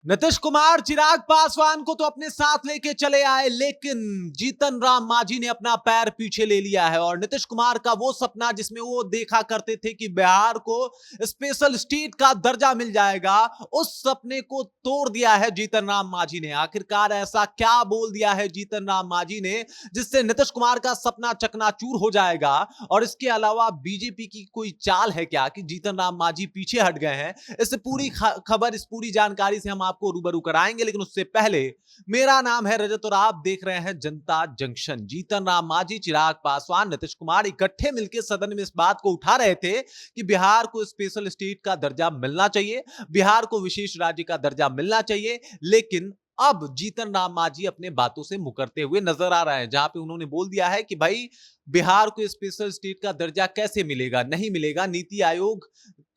नीतीश कुमार चिराग पासवान को तो अपने साथ लेके चले आए, लेकिन जीतन राम मांझी ने अपना पैर पीछे ले लिया है। और नीतीश कुमार का वो सपना जिसमें वो देखा करते थे कि बिहार को स्पेशल स्टेट का दर्जा मिल जाएगा, उस सपने को तोड़ दिया है जीतन राम मांझी ने। आखिरकार ऐसा क्या बोल दिया है जीतन राम मांझी ने जिससे नीतीश कुमार का सपना चकनाचूर हो जाएगा? और इसके अलावा बीजेपी की कोई चाल है क्या कि जीतन राम मांझी पीछे हट गए हैं? इस पूरी खबर, इस पूरी जानकारी से हम आपको रूबरू कराएंगे, लेकिन उससे पहले मेरा नाम है रजत और आप देख रहे हैं जनता जंक्शन। जीतन राम मांझी, चिराग पासवान, नीतीश कुमार इकट्ठे मिलकर सदन में इस बात को उठा रहे थे कि बिहार को स्पेशल स्टेट का दर्जा मिलना चाहिए, बिहार को विशेष राज्य का दर्जा मिलना चाहिए। लेकिन अब जीतन राम मांझी अपने बातों से मुकरते हुए नजर आ रहे हैं, जहां पे उन्होंने बोल दिया है कि भाई बिहार को स्पेशल स्टेट का दर्जा कैसे मिलेगा? नहीं मिलेगा। नीति आयोग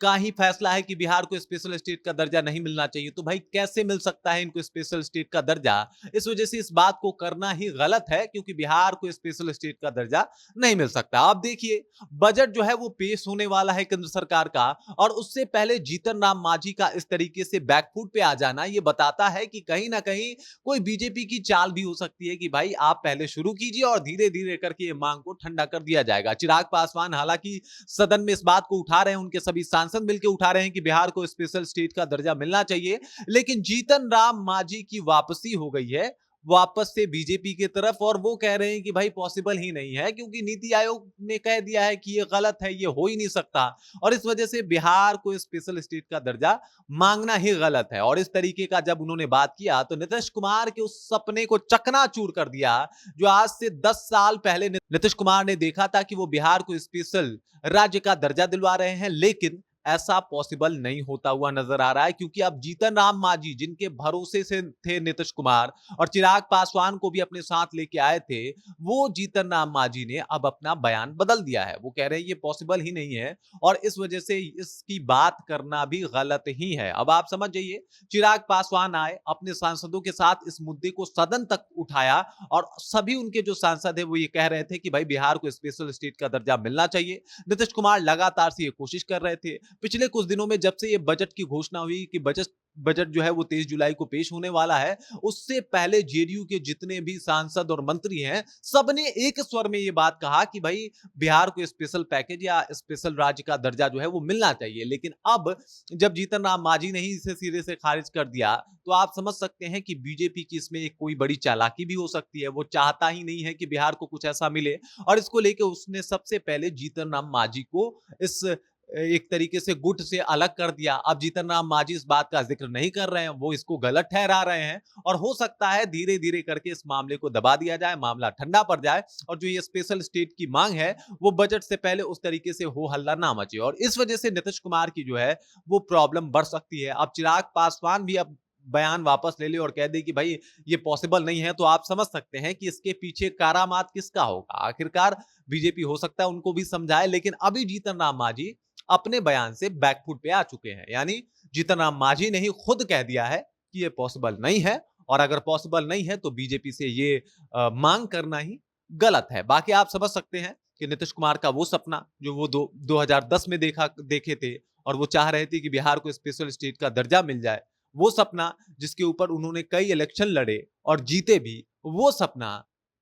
का ही फैसला है कि बिहार को स्पेशल स्टेट का दर्जा नहीं मिलना चाहिए, तो भाई कैसे मिल सकता है इनको स्पेशल स्टेट का दर्जा? इस वजह से इस बात को करना ही गलत है, क्योंकि बिहार को स्पेशल स्टेट का दर्जा नहीं मिल सकता। आप देखिए, बजट जो है वो पेश होने वाला है केंद्र सरकार का, और उससे पहले जीतन राम मांझी का इस तरीके से बैकफुट पे आ जाना ये बताता है कि कहीं ना कहीं कोई बीजेपी की चाल भी हो सकती है कि भाई आप पहले शुरू कीजिए और धीरे धीरे करके ये मांग को ठंडा कर दिया जाएगा। चिराग पासवान हालांकि सदन में इस बात को उठा रहे हैं, उनके सभी सांसद मिलकर उठा रहे हैं कि बिहार को स्पेशल स्टेट का दर्जा मिलना चाहिए, लेकिन जीतन राम मांझी की वापसी हो गई है वापस से बीजेपी की तरफ, और वो कह रहे हैं कि भाई पॉसिबल ही नहीं है, क्योंकि नीति आयोग ने कह दिया है कि ये गलत है, ये हो ही नहीं सकता, और इस वजह से बिहार को स्पेशल स्टेट का दर्जा मांगना ही गलत है। और इस तरीके का जब उन्होंने बात किया तो नीतीश कुमार के उस सपने को चकनाचूर कर दिया, जो आज से 10 साल पहले नीतीश कुमार ने देखा था कि वो बिहार को स्पेशल राज्य का दर्जा दिलवा रहे हैं। लेकिन ऐसा पॉसिबल नहीं होता हुआ नजर आ रहा है, क्योंकि अब जीतन राम मांझी, जिनके भरोसे से थे नीतीश कुमार और चिराग पासवान को भी अपने साथ लेके आए थे, वो जीतन राम मांझी ने अब अपना बयान बदल दिया है। वो कह रहे हैं ये पॉसिबल ही नहीं है, और इस वजह से इसकी बात करना भी गलत ही है। अब आप समझ जाइए, चिराग पासवान आए, अपने सांसदों के साथ इस मुद्दे को सदन तक उठाया, और सभी उनके जो सांसद है वो ये कह रहे थे कि भाई बिहार को स्पेशल स्टेट का दर्जा मिलना चाहिए। नीतीश कुमार लगातार से ये कोशिश कर रहे थे। पिछले कुछ दिनों में जब से ये बजट की घोषणा हुई कि बजट बजट जो है वो 23 जुलाई को पेश होने वाला है, उससे पहले जेडीयू के जितने भी सांसद और मंत्री हैं, सबने एक स्वर में ये बात कहा कि भाई बिहार को स्पेशल पैकेज या स्पेशल राज्य का दर्जा जो है वो मिलना चाहिए। लेकिन अब जब जीतन राम मांझी ने ही इसे सिरे से खारिज कर दिया, तो आप समझ सकते हैं कि बीजेपी की इसमें एक कोई बड़ी चालाकी भी हो सकती है। वो चाहता ही नहीं है कि बिहार को कुछ ऐसा मिले, और इसको लेकर उसने सबसे पहले जीतन राम मांझी को इस एक तरीके से गुट से अलग कर दिया। अब जीतन राम मांझी इस बात का जिक्र नहीं कर रहे हैं, वो इसको गलत ठहरा रहे हैं, और हो सकता है धीरे धीरे करके इस मामले को दबा दिया जाए, मामला ठंडा पड़ जाए, और जो ये स्पेशल स्टेट की मांग है वो बजट से पहले उस तरीके से हो हल्ला ना मचे, और इस वजह से नीतीश कुमार की जो है वो प्रॉब्लम बढ़ सकती है। अब चिराग पासवान भी अब बयान वापस ले ले और कह दे कि भाई ये पॉसिबल नहीं है, तो आप समझ सकते हैं कि इसके पीछे कारामात किसका होगा। आखिरकार बीजेपी हो सकता है उनको भी समझाए, लेकिन अभी जीतन राम मांझी अपने बयान से बैकफुट पे आ चुके हैं। यानी जीतन राम मांझी ने ही खुद कह दिया है कि ये पॉसिबल नहीं है, और अगर पॉसिबल नहीं है तो बीजेपी से ये मांग करना ही गलत है। बाकी आप समझ सकते हैं कि नीतीश कुमार का वो सपना जो वो 2010 में देखे थे, और वो चाह रहे थे कि बिहार को स्पेशल स्टेट का दर्जा मिल जाए, वो सपना जिसके ऊपर उन्होंने कई इलेक्शन लड़े और जीते भी, वो सपना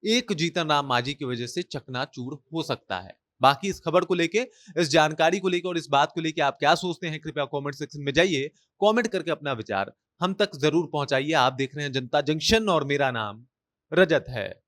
एक जीतन राम मांझी की वजह से चकनाचूर हो सकता है। बाकी इस खबर को लेके, इस जानकारी को लेके और इस बात को लेके आप क्या सोचते हैं, कृपया कमेंट सेक्शन में जाइए, कमेंट करके अपना विचार हम तक जरूर पहुंचाइए। आप देख रहे हैं जनता जंक्शन और मेरा नाम रजत है।